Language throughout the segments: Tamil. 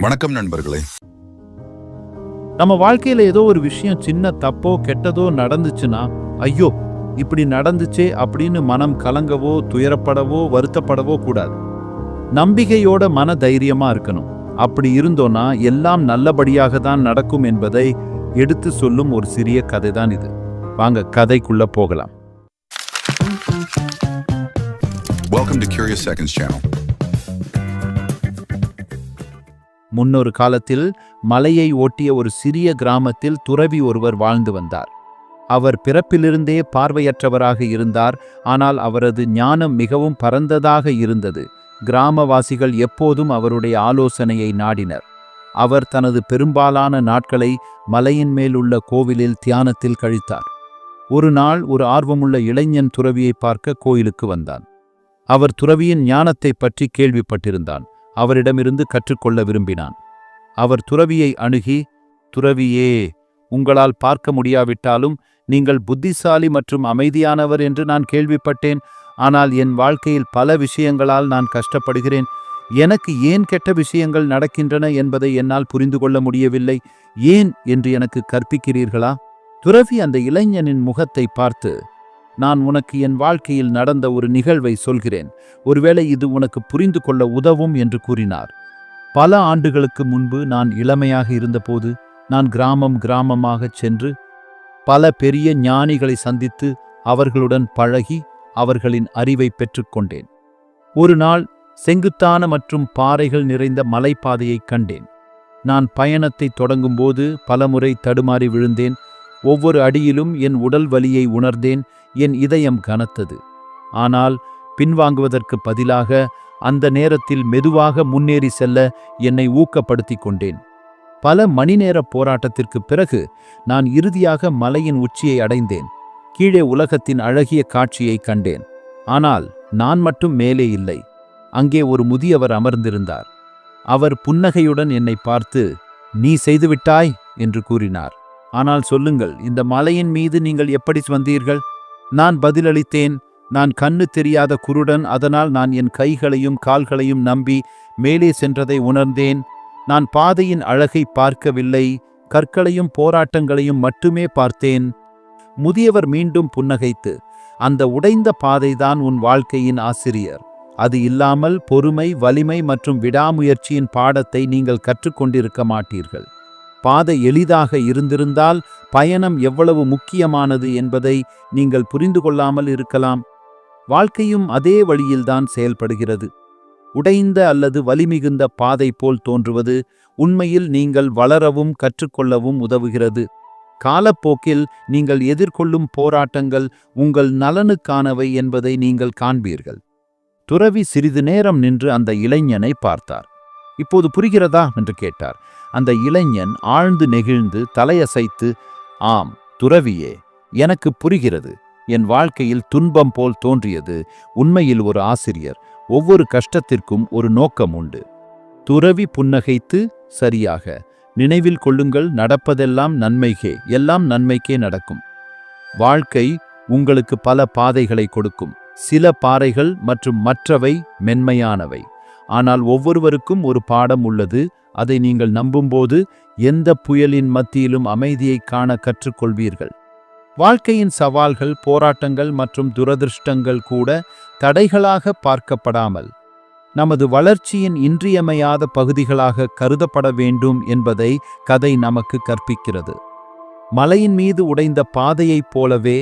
வணக்கம் நண்பர்களே. நம்ம வாழ்க்கையில ஏதோ ஒரு விஷயம் சின்ன தப்போ கெட்டதோ நடந்துச்சுன்னா, ஐயோ இப்படி நடந்துச்சே அப்படின்னு மனம் கலங்கவோ துயரப்படவோ வருத்தப்படவோ கூடாது. நம்பிக்கையோட மன தைரியமா இருக்கணும். அப்படி இருந்தோன்னா எல்லாம் நல்லபடியாக தான் நடக்கும் என்பதை எடுத்து சொல்லும் ஒரு சிறிய கதை தான் இது. வாங்க கதைக்குள்ள போகலாம். Welcome to Curious Seconds channel. முன்னொரு காலத்தில் மலையை ஒட்டிய ஒரு சிறிய கிராமத்தில் துறவி ஒருவர் வாழ்ந்து வந்தார். அவர் பிறப்பிலிருந்தே பார்வையற்றவராக இருந்தார். ஆனால் அவரது ஞானம் மிகவும் பரந்ததாக இருந்தது. கிராமவாசிகள் எப்போதும் அவருடைய ஆலோசனையை நாடினர். அவர் தனது பெரும்பாலான நாட்களை மலையின் மேல் உள்ள கோவிலில் தியானத்தில் கழித்தார். ஒரு நாள் ஒரு ஆர்வமுள்ள இளைஞன் துறவியை பார்க்க கோயிலுக்கு வந்தான். அவர் துறவியின் ஞானத்தை பற்றி கேள்விப்பட்டிருந்தான். அவரிடமிருந்து கற்றுக்கொள்ள விரும்பினான். அவர் துறவியை அணுகி, துறவியே, உங்களால் பார்க்க முடியாவிட்டாலும் நீங்கள் புத்திசாலி மற்றும் அமைதியானவர் என்று நான் கேள்விப்பட்டேன். ஆனால் என் வாழ்க்கையில் பல விஷயங்களால் நான் கஷ்டப்படுகிறேன். எனக்கு ஏன் கெட்ட விஷயங்கள் நடக்கின்றன என்பதை என்னால் புரிந்து கொள்ள முடியவில்லை. ஏன் என்று எனக்கு கற்பிக்கிறீர்களா? துறவி அந்த இளைஞனின் முகத்தை பார்த்து, நான் உனக்கு என் வாழ்க்கையில் நடந்த ஒரு நிகழ்வை சொல்கிறேன். ஒருவேளை இது உனக்கு புரிந்து கொள்ள உதவும் என்று கூறினார். பல ஆண்டுகளுக்கு முன்பு நான் இளமையாக இருந்தபோது நான் கிராமமாகச் சென்று பல பெரிய ஞானிகளை சந்தித்து அவர்களுடன் பழகி அவர்களின் அறிவை பெற்றுக்கொண்டேன். ஒரு நாள் செங்குத்தான மற்றும் பாறைகள் நிறைந்த மலைப்பாதையை கண்டேன். நான் பயணத்தை தொடங்கும்போது பலமுறை தடுமாறி விழுந்தேன். ஒவ்வொரு அடியிலும் என் உடல் வலியை உணர்ந்தேன். என் இதயம் கனத்தது. ஆனால் பின்வாங்குவதற்கு பதிலாக அந்த நேரத்தில் மெதுவாக முன்னேறி செல்ல என்னை ஊக்கப்படுத்தி கொண்டேன். பல மணி நேர போராட்டத்திற்கு பிறகு நான் இறுதியாக மலையின் உச்சியை அடைந்தேன். கீழே உலகத்தின் அழகிய காட்சியை கண்டேன். ஆனால் நான் மட்டும் மேலே இல்லை. அங்கே ஒரு முதியவர் அமர்ந்திருந்தார். அவர் புன்னகையுடன் என்னை பார்த்து, நீ செய்துவிட்டாய் என்று கூறினார். ஆனால் சொல்லுங்கள், இந்த மலையின் மீது நீங்கள் எப்படி வந்தீர்கள்? நான் பதிலளித்தேன், நான் கண்ணு தெரியாத குருடன். அதனால் நான் என் கைகளையும் கால்களையும் நம்பி மேலே சென்றதை உணர்ந்தேன். நான் பாதையின் அழகை பார்க்கவில்லை, கற்களையும் போராட்டங்களையும் மட்டுமே பார்த்தேன். முதியவர் மீண்டும் புன்னகைத்து, அந்த உடைந்த பாதைதான் உன் வாழ்க்கையின் ஆசிரியர். அது இல்லாமல் பொறுமை, வலிமை மற்றும் விடாமுயற்சியின் பாடத்தை நீங்கள் கற்றுக்கொண்டிருக்க மாட்டீர்கள். பாதை எளிதாக இருந்திருந்தால் பயணம் எவ்வளவு முக்கியமானது என்பதை நீங்கள் புரிந்து கொள்ளாமல் இருக்கலாம். வாழ்க்கையும் அதே வழியில்தான் செயல்படுகிறது. உடைந்த அல்லது வலிமிகுந்த பாதை போல் தோன்றுவது உண்மையில் நீங்கள் வளரவும் கற்றுக்கொள்ளவும் உதவுகிறது. காலப்போக்கில் நீங்கள் எதிர்கொள்ளும் போராட்டங்கள் உங்கள் நலனுக்கானவை என்பதை நீங்கள் காண்பீர்கள். துறவி சிறிது நேரம் நின்று அந்த இளைஞனை பார்த்தார். இப்போது புரிகிறதா என்று கேட்டார். அந்த இளைஞன் ஆழ்ந்து நெகிழ்ந்து தலையசைத்து, ஆம் துறவியே, எனக்கு புரிகிறது. என் வாழ்க்கையில் துன்பம் போல் தோன்றியது உண்மையில் ஒரு ஆசிரியர். ஒவ்வொரு கஷ்டத்திற்கும் ஒரு நோக்கம் உண்டு. துறவி புன்னகைத்து, சரியாக, நினைவில் கொள்ளுங்கள், நடப்பதெல்லாம் நன்மைக்கே, எல்லாம் நன்மைக்கே நடக்கும். வாழ்க்கை உங்களுக்கு பல பாதைகளை கொடுக்கும். சில பாறைகள் மற்றும் மற்றவை மென்மையானவை. ஆனால் ஒவ்வொருவருக்கும் ஒரு பாடம் உள்ளது. அதை நீங்கள் நம்பும்போது எந்த புயலின் மத்தியிலும் அமைதியை காண கற்றுக்கொள்வீர்கள். வாழ்க்கையின் சவால்கள், போராட்டங்கள் மற்றும் துரதிர்ஷ்டங்கள் கூட தடைகளாக பார்க்கப்படாமல் நமது வளர்ச்சியின் இன்றியமையாத பகுதிகளாக கருதப்பட வேண்டும் என்பதை கதை நமக்கு கற்பிக்கிறது. மலையின் மீது உடைந்த பாதையைப் போலவே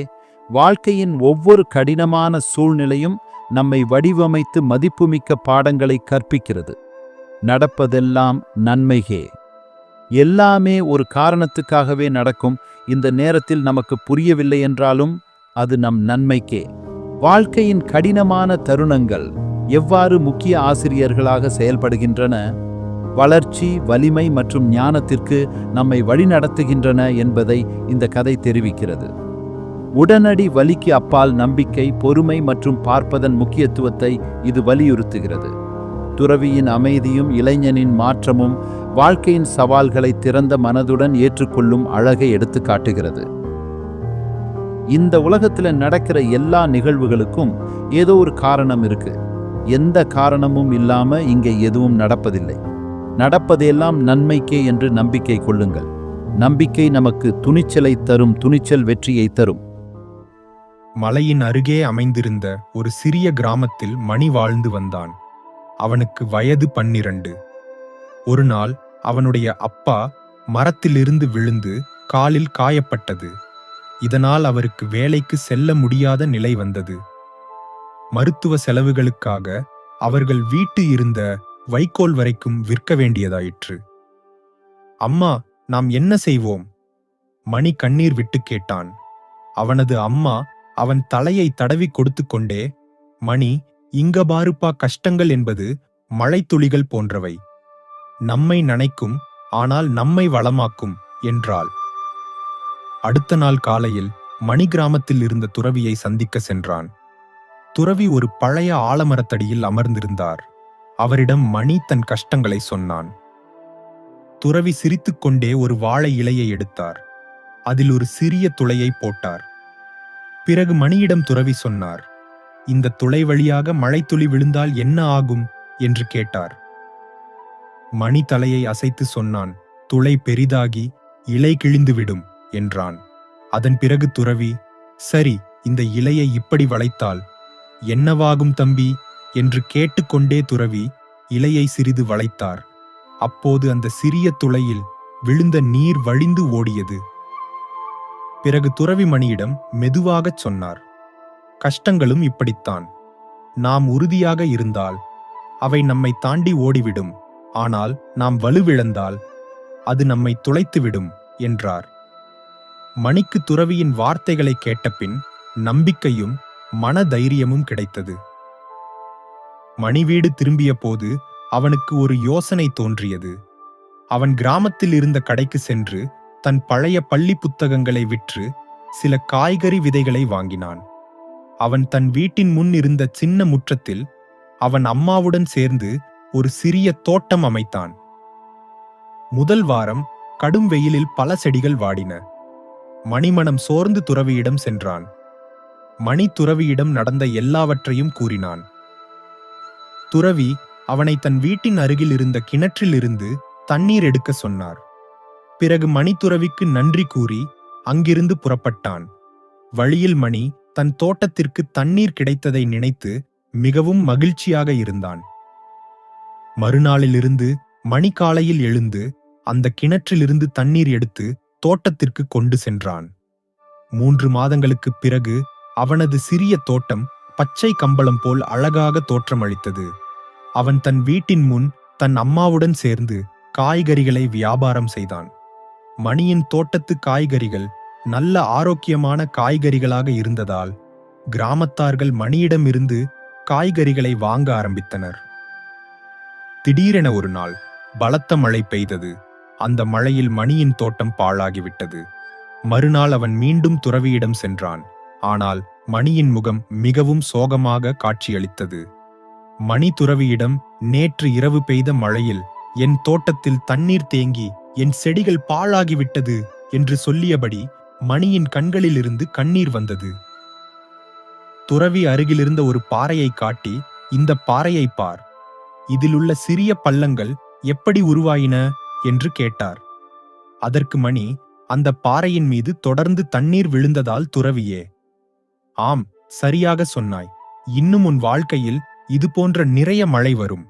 வாழ்க்கையின் ஒவ்வொரு கடினமான சூழ்நிலையும் நம்மை வடிவமைத்து மதிப்புமிக்க பாடங்களை கற்பிக்கிறது. நடப்பதெல்லாம் நன்மைக்கே. எல்லாமே ஒரு காரணத்துக்காகவே நடக்கும். இந்த நேரத்தில் நமக்கு புரியவில்லை என்றாலும் அது நம் நன்மைக்கே. வாழ்க்கையின் கடினமான தருணங்கள் எவ்வாறு முக்கிய ஆசிரியர்களாக செயல்படுகின்றன, வளர்ச்சி, வலிமை மற்றும் ஞானத்திற்கு நம்மை வழிநடத்துகின்றன என்பதை இந்த கதை தெரிவிக்கிறது. உடனடி வலிக்கு அப்பால் நம்பிக்கை, பொறுமை மற்றும் பார்ப்பதன் முக்கியத்துவத்தை இது வலியுறுத்துகிறது. துறவியின் அமைதியும் இளைஞனின் மாற்றமும் வாழ்க்கையின் சவால்களை திறந்த மனதுடன் ஏற்றுக்கொள்ளும் அழகை எடுத்து காட்டுகிறது. இந்த உலகத்தில் நடக்கிற எல்லா நிகழ்வுகளுக்கும் ஏதோ ஒரு காரணம் இருக்கு. எந்த காரணமும் இல்லாம இங்கே எதுவும் நடப்பதில்லை. நடப்பதெல்லாம் நன்மைக்கே என்று நம்பிக்கை கொள்ளுங்கள். நம்பிக்கை நமக்கு துணிச்சலை தரும், துணிச்சல் வெற்றியை தரும். மலையின் அருகே அமைந்திருந்த ஒரு சிறிய கிராமத்தில் மணி வாழ்ந்து வந்தான். அவனுக்கு வயது 12. ஒரு நாள் அவனுடைய அப்பா மரத்திலிருந்து விழுந்து காலில் காயப்பட்டது. இதனால் அவருக்கு வேலைக்கு செல்ல முடியாத நிலை வந்தது. மருத்துவ செலவுகளுக்காக அவர்கள் வீட்டு இருந்த வைக்கோல் வரைக்கும் விற்க வேண்டியதாயிற்று. அம்மா, நாம் என்ன செய்வோம்? மணி கண்ணீர் விட்டு கேட்டான். அவனது அம்மா அவன் தலையை தடவி கொடுத்து கொண்டே, மணி, இங்க பாருப்பா, கஷ்டங்கள் என்பது மழைத்துளிகள் போன்றவை. நம்மை நனைக்கும், ஆனால் நம்மை வளமாக்கும் என்றாள். அடுத்த நாள் காலையில் மணி கிராமத்தில் இருந்த துறவியை சந்திக்க சென்றான். துறவி ஒரு பழைய ஆலமரத்தடியில் அமர்ந்திருந்தார். அவரிடம் மணி தன் கஷ்டங்களை சொன்னான். துறவி சிரித்துக்கொண்டே ஒரு வாழை இலையை எடுத்தார். அதில் ஒரு சிறிய துளையை போட்டார். பிறகு மணியிடம் துறவி சொன்னார், இந்த துளை வழியாக மழைத்துளி விழுந்தால் என்ன ஆகும் என்று கேட்டார். மணி தலையை அசைத்து சொன்னான், துளை பெரிதாகி இலை கிழிந்துவிடும் என்றான். அதன் பிறகு துறவி, சரி, இந்த இலையை இப்படி வளைத்தால் என்னவாகும் தம்பி என்று கேட்டுக்கொண்டே துறவி இலையை சிறிது வளைத்தார். அப்போது அந்த சிறிய துளையில் விழுந்த நீர் வழிந்து ஓடியது. பிறகு துறவி மணியிடம் மெதுவாகச் சொன்னார், கஷ்டங்களும் இப்படித்தான். நாம் உறுதியாக இருந்தால் அவை நம்மை தாண்டி ஓடிவிடும். ஆனால் நாம் வலுவிழந்தால் அது நம்மை துளைத்துவிடும் என்றார். மணிக்கு துறவியின் வார்த்தைகளை கேட்டபின் நம்பிக்கையும் மன தைரியமும் கிடைத்தது. மணி வீடு திரும்பிய போது அவனுக்கு ஒரு யோசனை தோன்றியது. அவன் கிராமத்தில் இருந்த கடைக்கு சென்று தன் பழைய பள்ளி புத்தகங்களை விற்று சில காய்கறி விதைகளை வாங்கினான். அவன் தன் வீட்டின் முன் இருந்த சின்ன முற்றத்தில் அவன் அம்மாவுடன் சேர்ந்து ஒரு சிறிய தோட்டம் அமைத்தான். முதல் வாரம் கடும் வெயிலில் பல செடிகள் வாடின. மணிமனம் சோர்ந்து துறவியிடம் சென்றான். மணி துறவியிடம் நடந்த எல்லாவற்றையும் கூறினான். துறவி அவனை தன் வீட்டின் அருகில் இருந்த கிணற்றிலிருந்து தண்ணீர் எடுக்க சொன்னார். பிறகு மணி துறவிக்கு நன்றி கூறி அங்கிருந்து புறப்பட்டான். வழியில் மணி தன் தோட்டத்திற்கு தண்ணீர் கிடைத்ததை நினைத்து மிகவும் மகிழ்ச்சியாக இருந்தான். மறுநாளிலிருந்து மணி காலையில் எழுந்து அந்த கிணற்றிலிருந்து தண்ணீர் எடுத்து தோட்டத்திற்கு கொண்டு சென்றான். 3 மாதங்களுக்குப் பிறகு அவனது சிறிய தோட்டம் பச்சை கம்பளம் போல் அழகாக தோற்றமளித்தது. அவன் தன் வீட்டின் முன் தன் அம்மாவுடன் சேர்ந்து காய்கறிகளை வியாபாரம் செய்தான். மணியின் தோட்டத்து காய்கறிகள் நல்ல ஆரோக்கியமான காய்கறிகளாக இருந்ததால் கிராமத்தார்கள் மணியிடமிருந்து காய்கறிகளை வாங்க ஆரம்பித்தனர். திடீரென ஒரு நாள் பலத்த மழை பெய்தது. அந்த மழையில் மணியின் தோட்டம் பாழாகிவிட்டது. மறுநாள் அவன் மீண்டும் துறவியிடம் சென்றான். ஆனால் மணியின் முகம் மிகவும் சோகமாக காட்சியளித்தது. மணி துறவியிடம், நேற்று இரவு பெய்த மழையில் என் தோட்டத்தில் தண்ணீர் தேங்கி என் செடிகள் பாழாகிவிட்டது என்று சொல்லியபடி மணியின் கண்களிலிருந்து கண்ணீர் வந்தது. துறவி அருகிலிருந்த ஒரு பாறையை காட்டி, இந்த பாறையை பார், இதிலுள்ள சிறிய பள்ளங்கள் எப்படி உருவாயின என்று கேட்டார். அதற்கு மணி, அந்த பாறையின் மீது தொடர்ந்து தண்ணீர் விழுந்ததால் துறவியே. ஆம், சரியாக சொன்னாய். இன்னும் உன் வாழ்க்கையில் இது போன்ற நிறைய மழை வரும்.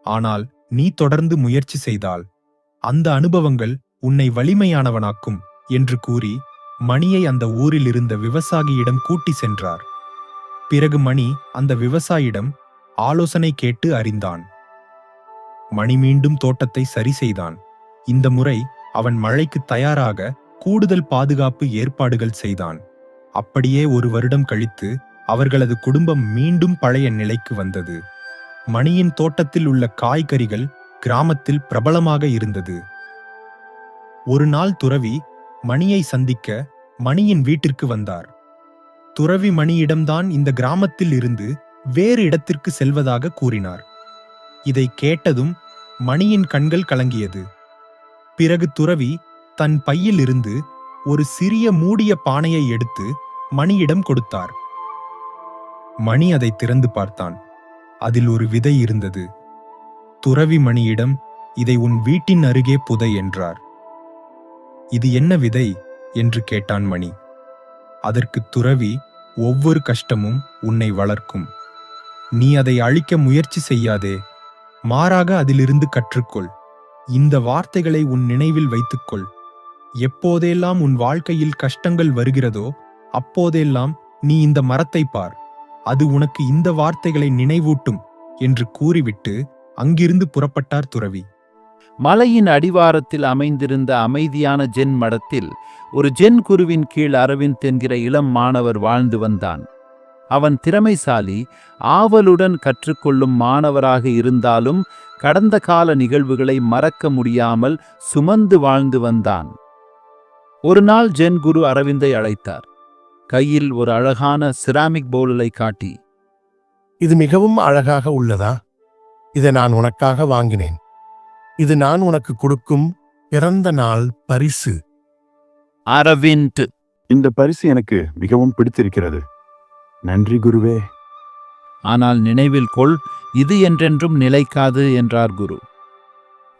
ஆனால் நீ தொடர்ந்து முயற்சி செய்தால் அந்த அனுபவங்கள் உன்னை வலிமையானவனாக்கும் என்று கூறி மணியை அந்த ஊரில் இருந்த விவசாயியிடம் கூட்டி சென்றார். பிறகு மணி அந்த விவசாயியிடம் ஆலோசனை கேட்டு அறிந்தான். மணி மீண்டும் தோட்டத்தை சரி செய்தான். இந்த முறை அவன் மழைக்கு தயாராக கூடுதல் பாதுகாப்பு ஏற்பாடுகள் செய்தான். அப்படியே 1 வருடம் கழித்து அவர்களது குடும்பம் மீண்டும் பழைய நிலைக்கு வந்தது. மணியின் தோட்டத்தில் உள்ள காய்கறிகள் கிராமத்தில் பிரபலமாக இருந்தது. ஒரு நாள் துறவி மணியை சந்திக்க மணியின் வீட்டிற்கு வந்தார். துறவி மணியிடம்தான் இந்த கிராமத்தில் இருந்து வேறு இடத்திற்கு செல்வதாக கூறினார். இதை கேட்டதும் மணியின் கண்கள் கலங்கியது. பிறகு துறவி தன் பையில் இருந்து ஒரு சிறிய மூடிய பானையை எடுத்து மணியிடம் கொடுத்தார். மணி அதை திறந்து பார்த்தான். அதில் ஒரு விதை இருந்தது. துறவி மணியிடம், இதை உன் வீட்டின் அருகே புதை என்றார். இது என்ன விதை என்று கேட்டான் மணி. அதற்கு துறவி, ஒவ்வொரு கஷ்டமும் உன்னை வளர்க்கும். நீ அதை அழிக்க முயற்சி செய்யாதே, மாறாக அதிலிருந்து கற்றுக்கொள். இந்த வார்த்தைகளை உன் நினைவில் வைத்துக்கொள். எப்போதெல்லாம் உன் வாழ்க்கையில் கஷ்டங்கள் வருகிறதோ அப்போதெல்லாம் நீ இந்த மரத்தை பார், அது உனக்கு இந்த வார்த்தைகளை நினைவூட்டும் என்று கூறிவிட்டு அங்கிருந்து புறப்பட்டார் துறவி. மலையின் அடிவாரத்தில் அமைந்திருந்த அமைதியான ஜென் மடத்தில் ஒரு ஜென் குருவின் கீழ் அரவிந்த் என்கிற இளம் மாணவர் வாழ்ந்து வந்தான். அவன் திறமைசாலி, ஆவலுடன் கற்றுக்கொள்ளும் மாணவராக இருந்தாலும் கடந்த கால நிகழ்வுகளை மறக்க முடியாமல் சுமந்து வாழ்ந்து வந்தான். ஒரு நாள் ஜென் குரு அரவிந்தை அழைத்தார். கையில் ஒரு அழகான சிராமிக் பவுலை காட்டி, இது மிகவும் அழகாக உள்ளதா? இதை நான் உனக்காக வாங்கினேன். இது நான் உனக்கு கொடுக்கும் பிறந்த நாள் பரிசு. அரவிந்த், இந்த பரிசு எனக்கு மிகவும் பிடித்திருக்கிறது. நன்றி குருவே. ஆனால் நினைவில் கொள், இது என்றென்றும் நிலைக்காது என்றார் குரு.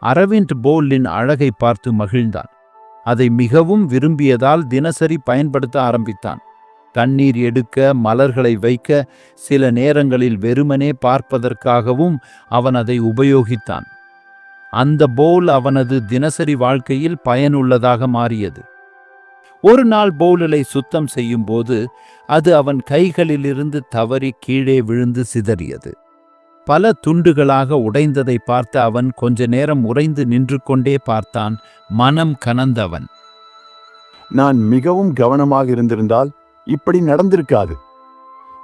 அரவிந்த் பவுலின் அழகை பார்த்து மகிழ்ந்தான். அதை மிகவும் விரும்பியதால் தினசரி பயன்படுத்த ஆரம்பித்தான். தண்ணீர் எடுக்க, மலர்களை வைக்க, சில நேரங்களில் வெறுமனே பார்ப்பதற்காகவும் அவன் அதை உபயோகித்தான். அந்த பவுல் அவனது தினசரி வாழ்க்கையில் பயனுள்ளதாக மாறியது. ஒரு நாள் பவுலை சுத்தம் செய்யும் போது அது அவன் கைகளிலிருந்து தவறி கீழே விழுந்து சிதறியது. பல துண்டுகளாக உடைந்ததை பார்த்து அவன் கொஞ்ச நேரம் உறைந்து நின்று கொண்டே பார்த்தான். மனம் கனந்தவன். நான் மிகவும் கவனமாக இருந்திருந்தால் இப்படி நடந்திருக்காது.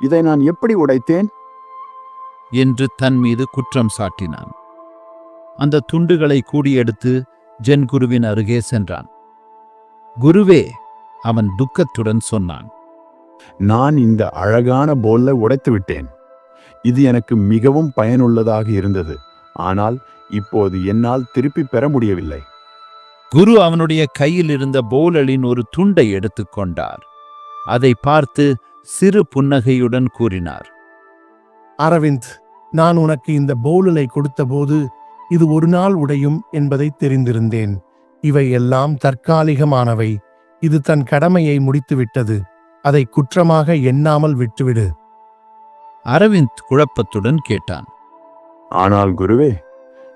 இதை நான் எப்படி உடைத்தேன் என்று தன் மீது குற்றம் சாட்டினான். அந்த துண்டுகளை கூடியெடுத்து ஜென் குருவின் அருகே சென்றான். குருவே, அவன் துக்கத்துடன் சொன்னான், நான் இந்த அழகான போல்லை உடைத்து விட்டேன். இது எனக்கு மிகவும் பயனுள்ளதாக இருந்தது. ஆனால் இப்போது என்னால் திருப்பி பெற முடியவில்லை. குரு அவனுடைய கையில் இருந்த பவுலின் ஒரு துண்டை எடுத்துக்கொண்டார். அதை பார்த்து சிறு புன்னகையுடன் கூறினார், அரவிந்த், நான் உனக்கு இந்த பவுலை கொடுத்தபோது இது ஒரு நாள் உடையும் என்பதை தெரிந்திருந்தேன். இவை எல்லாம் தற்காலிகமானவை. இது தன் கடமையை முடித்துவிட்டது. அதை குற்றமாக எண்ணாமல் விட்டுவிடு. அரவிந்த் குழப்பத்துடன் கேட்டான், ஆனால் குருவே,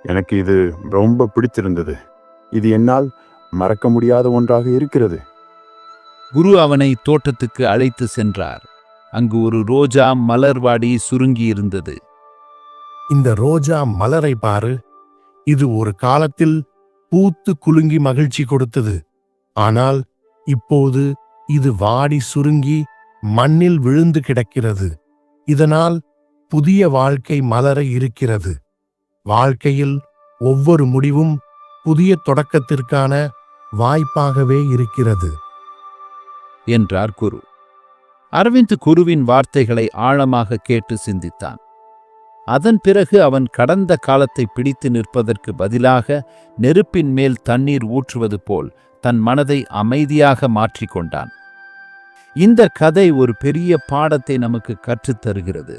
எனக்கு இது ரொம்ப பிடித்திருந்தது. இது என்னால் மறக்க முடியாத ஒன்றாக இருக்கிறது. குரு அவனை தோட்டத்துக்கு அழைத்து சென்றார். அங்கு ஒரு ரோஜா மலர்வாடி சுருங்கி இருந்தது. இந்த ரோஜா மலரை பாரு. இது ஒரு காலத்தில் பூத்து குலுங்கி மகிழ்ச்சி கொடுத்தது. ஆனால் இப்போது இது வாடி சுருங்கி மண்ணில் விழுந்து கிடக்கிறது. இதனால் புதிய வாழ்க்கை மலர இருக்கிறது. வாழ்க்கையில் ஒவ்வொரு முடிவும் புதிய தொடக்கத்திற்கான வாய்ப்பாகவே இருக்கிறது என்றார் குரு. அரவிந்த் குருவின் வார்த்தைகளை ஆழமாக கேட்டு சிந்தித்தான். அதன் பிறகு அவன் கடந்த காலத்தை பிடித்து நிற்பதற்கு பதிலாக நெருப்பின் மேல் தண்ணீர் ஊற்றுவது போல் தன் மனதை அமைதியாக மாற்றிக்கொண்டான். இந்த கதை ஒரு பெரிய பாடத்தை நமக்கு கற்றுத்தருகிறது.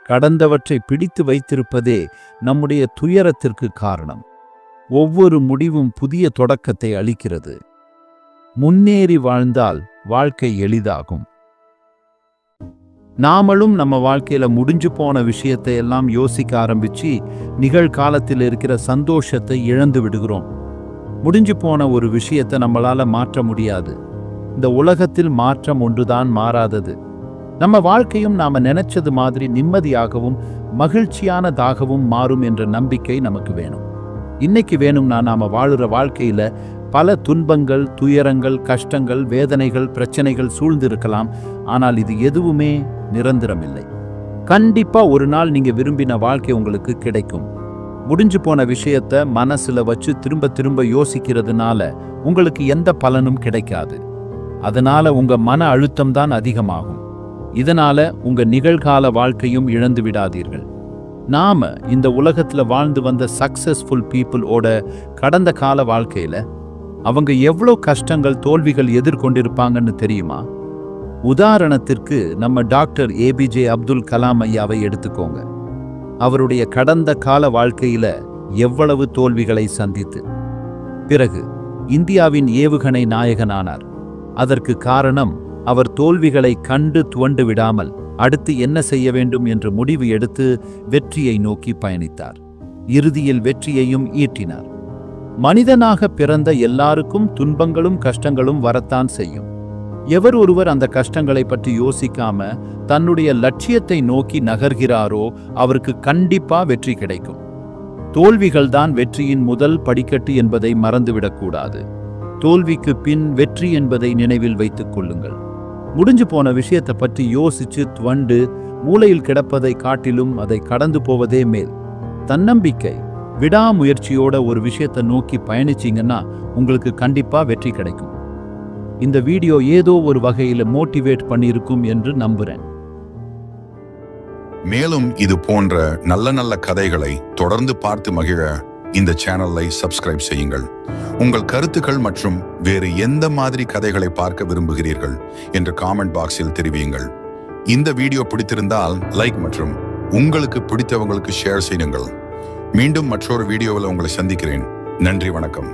கடந்தவற்றை பிடித்து வைத்திருப்பதே நம்முடைய துயரத்திற்கு காரணம். ஒவ்வொரு முடிவும் புதிய தொடக்கத்தை அளிக்கிறது. முன்னேறி வாழ்ந்தால் வாழ்க்கை எளிதாகும். நாமளும் நம்ம வாழ்க்கையில முடிஞ்சு போன விஷயத்தை எல்லாம் யோசிக்க ஆரம்பிச்சு நிகழ்காலத்தில் இருக்கிற சந்தோஷத்தை இழந்து விடுகிறோம். முடிஞ்சு போன ஒரு விஷயத்தை நம்மளால மாற்ற முடியாது. இந்த உலகத்தில் மாற்றம் ஒன்றுதான் மாறாதது. நம்ம வாழ்க்கையும் நாம நினைச்சது மாதிரி நிம்மதியாகவும் மகிழ்ச்சியானதாகவும் மாறும் என்ற நம்பிக்கை நமக்கு வேணும். இன்னைக்கு வேணும்னா நாம வாழுற வாழ்க்கையில பல துன்பங்கள், துயரங்கள், கஷ்டங்கள், வேதனைகள், பிரச்சனைகள் சூழ்ந்திருக்கலாம். ஆனால் இது எதுவுமே நிரந்தரமில்லை. கண்டிப்பா ஒரு நாள் நீங்க விரும்பின வாழ்க்கை உங்களுக்கு கிடைக்கும். முடிஞ்சு போன விஷயத்த மனசுல வச்சு திரும்ப திரும்ப யோசிக்கிறதுனால உங்களுக்கு எந்த பலனும் கிடைக்காது. அதனால உங்க மன அழுத்தம் தான் அதிகமாகும். இதனால உங்க நிகழ்கால வாழ்க்கையும் இழந்து விடாதீர்கள். நாம இந்த உலகத்துல வாழ்ந்து வந்த சக்சஸ்ஃபுல் பீப்புளோட கடந்த கால வாழ்க்கையில அவங்க எவ்வளோ கஷ்டங்கள், தோல்விகள் எதிர்கொண்டிருப்பாங்கன்னு தெரியுமா? உதாரணத்திற்கு நம்ம டாக்டர் ஏபிஜே அப்துல் கலாம் ஐயாவை எடுத்துக்கோங்க. அவருடைய கடந்த கால வாழ்க்கையில எவ்வளவு தோல்விகளை சந்தித்து பிறகு இந்தியாவின் ஏவுகணை நாயகனானார். அதற்கு காரணம் அவர் தோல்விகளை கண்டு துவண்டு விடாமல் அடுத்து என்ன செய்ய வேண்டும் என்று முடிவு எடுத்து வெற்றியை நோக்கி பயணித்தார். இறுதியில் வெற்றியையும் ஈட்டினார். மனிதனாக பிறந்த எல்லாருக்கும் துன்பங்களும் கஷ்டங்களும் வரத்தான் செய்யும். எவர் ஒருவர் அந்த கஷ்டங்களை பற்றி யோசிக்காம தன்னுடைய லட்சியத்தை நோக்கி நகர்கிறாரோ அவருக்கு கண்டிப்பா வெற்றி கிடைக்கும். தோல்விகள்தான் வெற்றியின் முதல் படிக்கட்டு என்பதை மறந்துவிடக்கூடாது. தோல்விக்கு பின் வெற்றி என்பதை நினைவில் வைத்துக் கொள்ளுங்கள். முடிஞ்சு போன விஷயத்தை பற்றி யோசிச்சு துவண்டு மூலையில் கிடப்பதை காட்டிலும் அதை கடந்து போவதே மேல். தன்னம்பிக்கை, விடாமுயற்சியோட ஒரு விஷயத்தை நோக்கி பயணிச்சீங்கன்னா உங்களுக்கு கண்டிப்பா வெற்றி கிடைக்கும். இந்த வீடியோ ஏதோ ஒரு வகையில மோட்டிவேட் பண்ணியிருக்கும் என்று நம்புறேன். மேலும் இது போன்ற நல்ல நல்ல கதைகளை தொடர்ந்து பார்த்து மகிழ இந்த சேனலை சப்ஸ்கிரைப் செய்யுங்கள். உங்கள் கருத்துக்கள் மற்றும் வேறு எந்த மாதிரி கதைகளை பார்க்க விரும்புகிறீர்கள் என்று காமெண்ட் பாக்ஸில் தெரிவியுங்கள். இந்த வீடியோ பிடித்திருந்தால் லைக் மற்றும் உங்களுக்கு பிடித்தவங்களுக்கு ஷேர் செய்யுங்கள். மீண்டும் மற்றொரு வீடியோவில் உங்களை சந்திக்கிறேன். நன்றி, வணக்கம்.